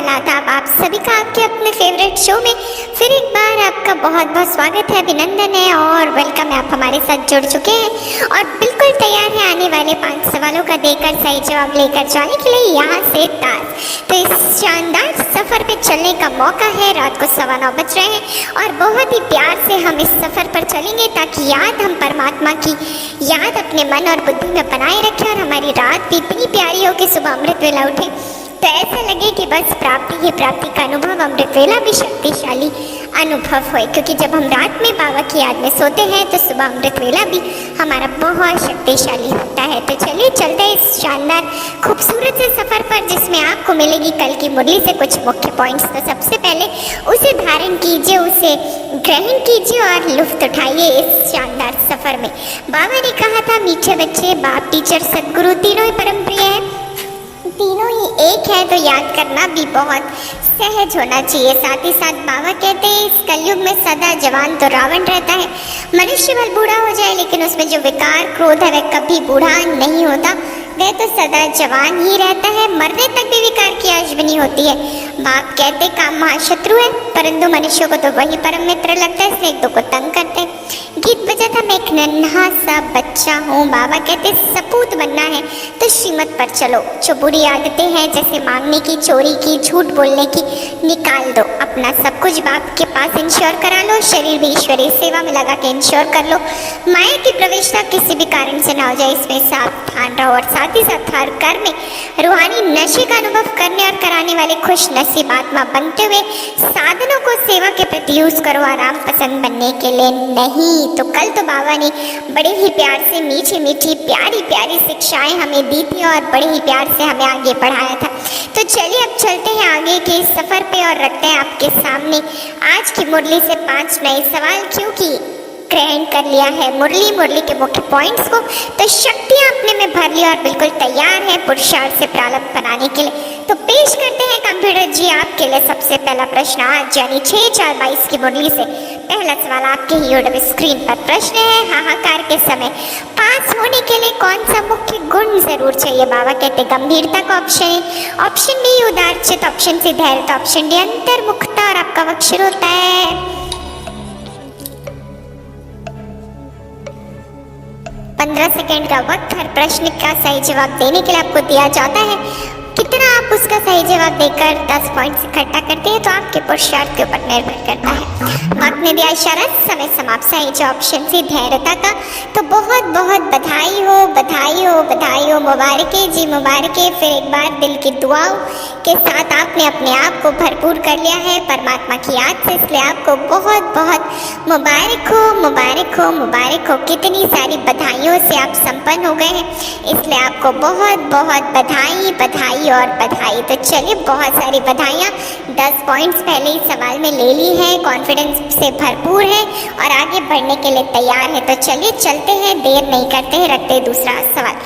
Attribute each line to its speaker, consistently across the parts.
Speaker 1: हाल आदाब आप सभी का आपके अपने फेवरेट शो में फिर एक बार आपका बहुत बहुत स्वागत है, अभिनंदन है और वेलकम है। आप हमारे साथ जुड़ चुके हैं और बिल्कुल तैयार हैं आने वाले 5 सवालों का देकर सही जवाब लेकर जाने के लिए यहाँ से ताज। तो इस शानदार सफ़र पे चलने का मौका है। रात को 9:15 बज रहे हैं और बहुत ही प्यार से हम इस सफ़र पर चलेंगे ताकि याद हम परमात्मा की याद अपने मन और बुद्धि में बनाए रखें और हमारी रात भी इतनी प्यारी हो कि सुबह अमृत वेला उठे तो ऐसा लगे कि बस प्राप्ति ही प्राप्ति का अनुभव, अमृत वेला भी शक्तिशाली अनुभव हो। क्योंकि जब हम रात में बाबा की याद में सोते हैं तो सुबह अमृत वेला भी हमारा बहुत शक्तिशाली होता है। तो चलिए चलते हैं इस शानदार खूबसूरत से सफ़र पर जिसमें आपको मिलेगी कल की मुरली से कुछ मुख्य पॉइंट्स। तो सबसे पहले उसे धारण कीजिए, उसे ग्रहण कीजिए और लुत्फ़ उठाइए इस शानदार सफ़र में। बाबा ने कहा था मीठे बच्चे, बाप, टीचर, सदगुरु तीनों ही परम प्रिय है, तीनों ही एक है, तो याद करना भी बहुत सहज होना चाहिए। साथ ही साथ बाबा कहते हैं इस कलयुग में सदा जवान तो रावण रहता है। मनुष्य भले बूढ़ा हो जाए लेकिन उसमें जो विकार क्रोध है वह कभी बूढ़ा नहीं होता, वह तो सदा जवान ही रहता है। मरने तक भी विकार की आशवनी होती है। बाप कहते काम महाशत्रु है परंतु मनुष्यों को तो वही परम मित्र लगता है, इसलिए एक दो को तंग करते हैं। गीत बजा था मैं एक नन्हा सा बच्चा हूँ। बाबा कहते सपूत बनना है तो श्रीमत पर चलो। जो बुरी आदतें हैं जैसे मांगने की, चोरी की, झूठ बोलने की, निकाल दो। अपना सब कुछ बाप के पास इंश्योर करा लो, शरीर भी ईश्वरीय सेवा में लगा के इंश्योर कर लो। माया की प्रवेशता किसी भी कारण से ना हो जाए, इसमें सावधान रहो। और साथ ही साथ हर कर्म में रूहानी नशे का अनुभव करने और कराने वाले खुश नसीब आत्मा बनते हुए साधनों को सेवा के प्रति यूज करो, आराम पसंद बनने के लिए नहीं। तो कल तो बाबा ने बड़े ही प्यार से मीठी मीठी प्यारी प्यारी शिक्षाएं हमें दी थी और बड़े ही प्यार से हमें आगे बढ़ाया था। तो चलिए अब चलते हैं आगे के सफ़र पे और रखते हैं आपके सामने आज की मुरली से 5 नए सवाल। क्योंकि ग्रहण कर लिया है मुरली के मुख्य पॉइंट्स को, तो शक्तियाँ अपने में भर ली और बिल्कुल तैयार है पुरुषार्थ से प्रारंभ बनाने के लिए। तो पेश करते हैं कंप्यूटर जी आपके लिए सबसे पहला प्रश्न आज यानी 6/4/22 की मुरली से। पहला सवाल आपके ही यूट्यूब स्क्रीन पर। प्रश्न है हाहाकार के समय पास होने के लिए कौन सा मुख्य गुण जरूर चाहिए? बाबा कहते गंभीरता का ऑप्शन है, ऑप्शन बी उदारचित, ऑप्शन सी धैर्य, ऑप्शन डी अंतर्मुखता और आपका वक्त शुरू होता है 15 सेकेंड का वक्त। हर प्रश्न का सही जवाब देने के लिए आपको दिया जाता है। कितना आप उसका सही जवाब देकर 10 पॉइंट्स इकट्ठा करते हैं तो आपके पुरुषार्थ के ऊपर निर्भर करता है। वक्त ने दिया इशारा, समय समाप्त। सही जो ऑप्शन सी धैर्यता का। तो बहुत बहुत बधाई हो, बधाई हो, बधाई हो, मुबारकें जी मुबारकें। फिर एक बार दिल की दुआओं के साथ आपने अपने आप को भरपूर कर लिया है परमात्मा की याद से, इसलिए आपको बहुत बहुत मुबारक हो, मुबारक हो, मुबारक हो। कितनी सारी बधाइयों से आप संपन्न हो गए हैं, इसलिए आपको बहुत बहुत बधाई, बधाई और बधाई। तो चलिए बहुत सारी बधाइयाँ। 10 पॉइंट्स पहले ही सवाल में ले ली है, कॉन्फिडेंस से भरपूर है और आगे बढ़ने के लिए तैयार है। तो चलिए चलते हैं, देर नहीं करते हैं, रखते हैं दूसरा सवाल।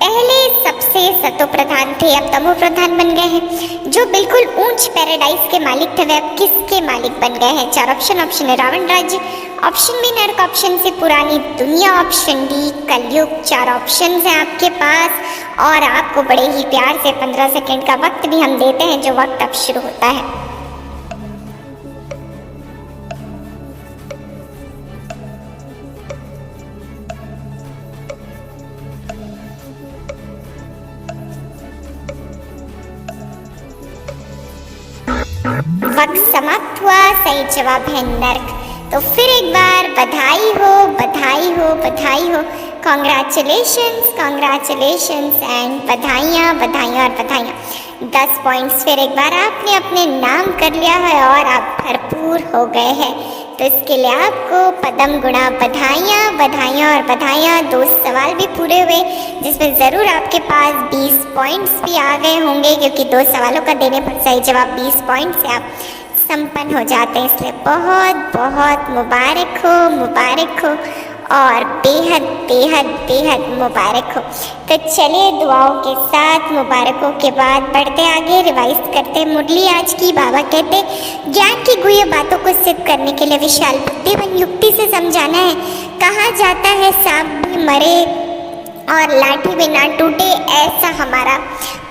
Speaker 1: पहले सबसे सतो प्रधान थे, अब तमो प्रधान बन गए हैं। जो बिल्कुल ऊंच पैराडाइज के मालिक थे वे अब किसके मालिक बन गए हैं? 4 ऑप्शन। ऑप्शन है रावण राज्य, ऑप्शन बी नरक, ऑप्शन सी पुरानी दुनिया, ऑप्शन डी कलयुग। 4 ऑप्शन हैं आपके पास और आपको बड़े ही प्यार से 15 सेकेंड का वक्त भी हम देते हैं, जो वक्त अब शुरू होता है। वक्त समाप्त हुआ। सही जवाब है नर्क। तो फिर एक बार बधाई हो, बधाई हो, बधाई हो। कॉन्ग्रेचुलेशंस, कॉन्ग्रेचुलेशंस एंड बधाइयाँ, बधाइयाँ और बधाइयाँ। 10 पॉइंट्स फिर एक बार आपने अपने नाम कर लिया है और आप भरपूर हो गए हैं। तो इसके लिए आपको पदम गुणा बधाइयाँ, बधाइयाँ और बधाइयाँ। 2 सवाल भी पूरे हुए जिसमें ज़रूर आपके पास 20 पॉइंट्स भी आ गए होंगे, क्योंकि 2 सवालों का देने पर सही जवाब 20 पॉइंट से आप संपन्न हो जाते हैं। इसलिए बहुत बहुत मुबारक हो, मुबारक हो और बेहद बेहद बेहद मुबारक हो। तो चलिए दुआओं के साथ मुबारकों के बाद बढ़ते आगे, रिवाइज करते मुरली आज की। बाबा कहते ज्ञान की गुह्य बातों को सिद्ध करने के लिए विशाल बुद्धि व युक्ति से समझाना है। कहा जाता है सांप भी मरे और लाठी भी ना टूटे, ऐसा हमारा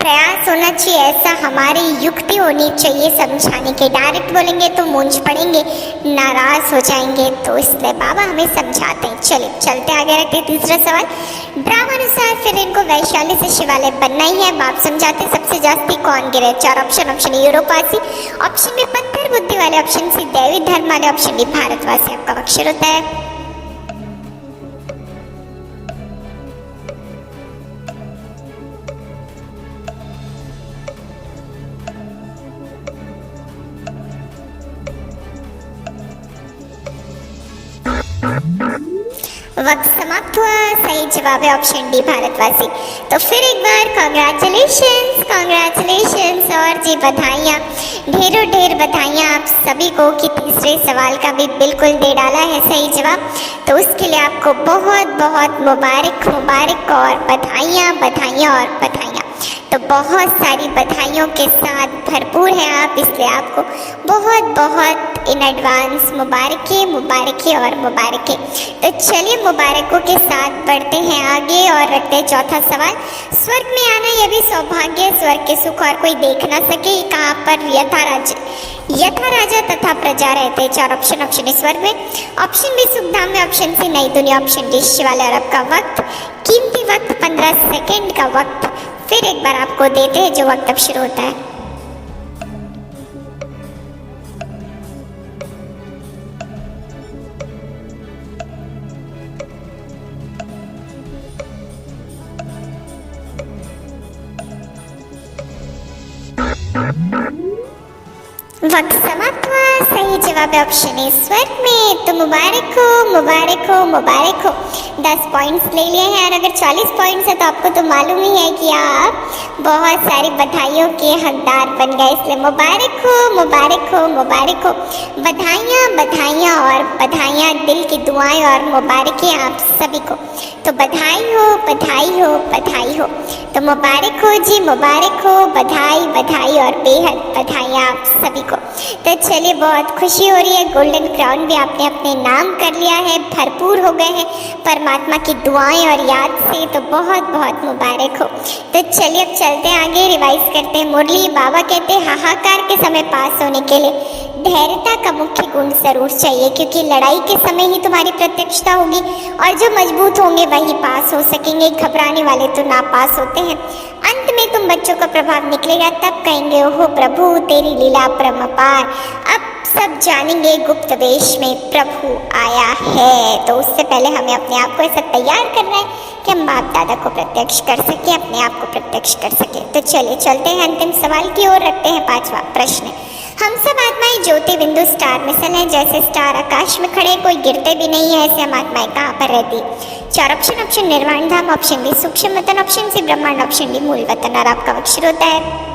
Speaker 1: प्रयास होना चाहिए, ऐसा हमारी युक्ति होनी चाहिए समझाने के। डायरेक्ट बोलेंगे तो मूंझ पड़ेंगे, नाराज हो जाएंगे, तो इसलिए बाबा हमें समझाते हैं। चलिए चलते आगे रखते हैं तीसरा सवाल। ड्रामा अनुसार फिर इनको वैशाली से शिवालय बनना ही है। बाप समझाते सबसे जास्ती कौन गिरे? 4 ऑप्शन। ऑप्शन ए यूरोपवासी, ऑप्शन बी पत्थर बुद्धि वाले, ऑप्शन सी दैवी धर्म वाले, ऑप्शन डी भारतवासी। आपका अक्षर होता है वक्त समाप्त हुआ। सही जवाब है ऑप्शन डी भारतवासी। तो फिर एक बार कॉन्ग्रेचुलेशंस, कॉन्ग्रेचुलेशंस और जी बधाइयाँ, ढेरों ढेर बधाइयाँ आप सभी को कि तीसरे सवाल का भी बिल्कुल दे डाला है सही जवाब। तो उसके लिए आपको बहुत बहुत मुबारक मुबारक और बधाइयाँ बधाइयाँ और बधाइयाँ। तो बहुत सारी बधाइयों के साथ भरपूर है आप, इसलिए आपको बहुत बहुत इन एडवांस मुबारकें मुबारकें और मुबारकें। तो चलिए मुबारकों के साथ बढ़ते हैं आगे और रखते हैं चौथा सवाल। स्वर्ग में आना यह भी सौभाग्य, स्वर्ग के सुख और कोई देख ना सके, कहाँ पर यथा राजा तथा प्रजा रहते। 4 ऑप्शन। ऑप्शन ए स्वर्ग में, ऑप्शन बी सुखधाम में, ऑप्शन सी नई दुनिया, ऑप्शन डी शिवालय। और आपका वक्त, कीमती वक्त 15 सेकेंड का वक्त फिर एक बार आपको देते हैं जो वक्त अब शुरू होता है। वक्त समाप्त हुआ। सही जवाब है ऑप्शन ए स्वर्ग में। तो मुबारक हो मुबारक हो मुबारक हो। 10 पॉइंट्स ले लिए हैं और अगर 40 पॉइंट्स है तो आपको तो मालूम ही है कि आप बहुत सारी बधाइयों के हकदार बन गए, इसलिए मुबारक हो मुबारक हो मुबारक हो। बधाइयाँ बधाइयाँ और बधाइयाँ, दिल की दुआएं और मुबारकें आप सभी को। तो बधाई हो बधाई हो बधाई हो। तो मुबारक हो जी मुबारक हो, बधाई बधाई और बेहद बधाइयाँ आप सभी को। तो चलिए बहुत खुशी हो रही है, गोल्डन क्राउन भी आपने अपने नाम कर लिया है, भरपूर हो गए हैं परमात्मा की दुआएं और याद से। तो बहुत बहुत मुबारक हो। तो चलिए अब चलते हैं आगे, रिवाइज करते हैं मुरली। बाबा कहते हैं हाहाकार के समय पास होने के लिए धैर्यता का मुख्य गुण जरूर चाहिए, क्योंकि लड़ाई के समय ही तुम्हारी प्रत्यक्षता होगी और जो मजबूत होंगे वही पास हो सकेंगे, घबराने वाले तो नापास होते हैं। अंत में तुम बच्चों का प्रभाव निकलेगा, तब कहेंगे ओहो प्रभु तेरी लीला परमपार। अब सब जानेंगे गुप्त वेश में प्रभु आया है। तो उससे पहले हमें अपने आप को ऐसा तैयार करना है कि हम बाप दादा को प्रत्यक्ष कर सके, अपने आप को प्रत्यक्ष कर सके। तो चलिए चलते हैं अंतिम सवाल की ओर, रखते हैं 5वां प्रश्न। हम सब आत्माएं ज्योति बिंदु स्टार मिसल हैं, जैसे स्टार आकाश में खड़े कोई गिरते भी नहीं है, ऐसे हम आत्माएं कहाँ पर रहती। 4 ऑप्शन। ऑप्शन निर्वाण धाम, ऑप्शन बी सूक्ष्म वतन, ऑप्शन सी ब्रह्मांड, ऑप्शन डी मूल वतन। और आपका अक्षर होता है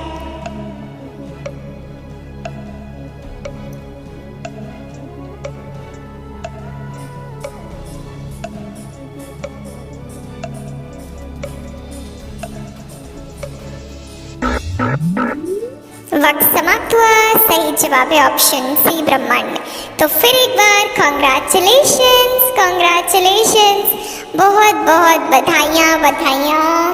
Speaker 1: वक्त समाप्त हुआ। सही जवाब है ऑप्शन सी ब्रह्मांड में। तो फिर एक बार कॉन्ग्रेचुलेशंस कॉन्ग्रेचुलेशंस, बहुत बहुत बधाइयाँ बधाइयाँ।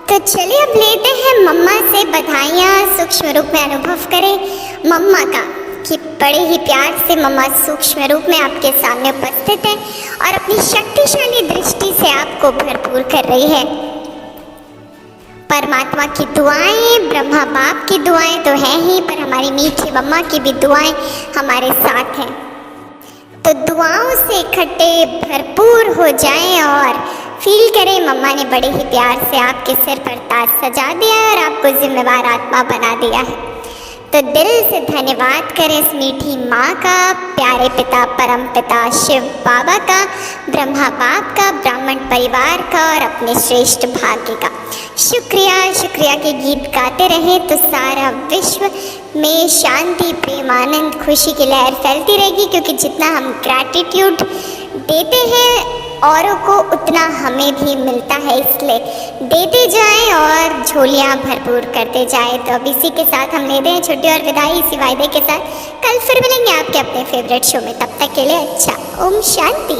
Speaker 1: तो चलिए अब लेते हैं मम्मा से बधाइयाँ, सूक्ष्म रूप में अनुभव करें मम्मा का कि बड़े ही प्यार से मम्मा सूक्ष्म रूप में आपके सामने उपस्थित है और अपनी शक्तिशाली दृष्टि से आपको भरपूर कर रही है। परमात्मा की दुआएं, ब्रह्मा बाप की दुआएं तो हैं ही, पर हमारी मीठी मम्मा की भी दुआएं हमारे साथ हैं। तो दुआओं से इकट्ठे भरपूर हो जाएं और फील करें मम्मा ने बड़े ही प्यार से आपके सिर पर ताज सजा दिया है और आपको जिम्मेवार आत्मा बना दिया है। तो दिल से धन्यवाद करें इस मीठी माँ का, प्यारे पिता परम पिता शिव बाबा का, ब्रह्मा बाप का, ब्राह्मण परिवार का और अपने श्रेष्ठ भाग्य का। शुक्रिया शुक्रिया के गीत गाते रहें तो सारा विश्व में शांति प्रेम आनंद खुशी की लहर फैलती रहेगी, क्योंकि जितना हम ग्रैटिट्यूड देते हैं औरों को उतना हमें भी मिलता है, इसलिए देते जाएं और झोलियां भरपूर करते जाएं। तो अब इसी के साथ हम लेते हैं छुट्टी और विदाई, इसी वायदे के साथ कल फिर मिलेंगे आपके अपने फेवरेट शो में। तब तक के लिए अच्छा, ओम शांति।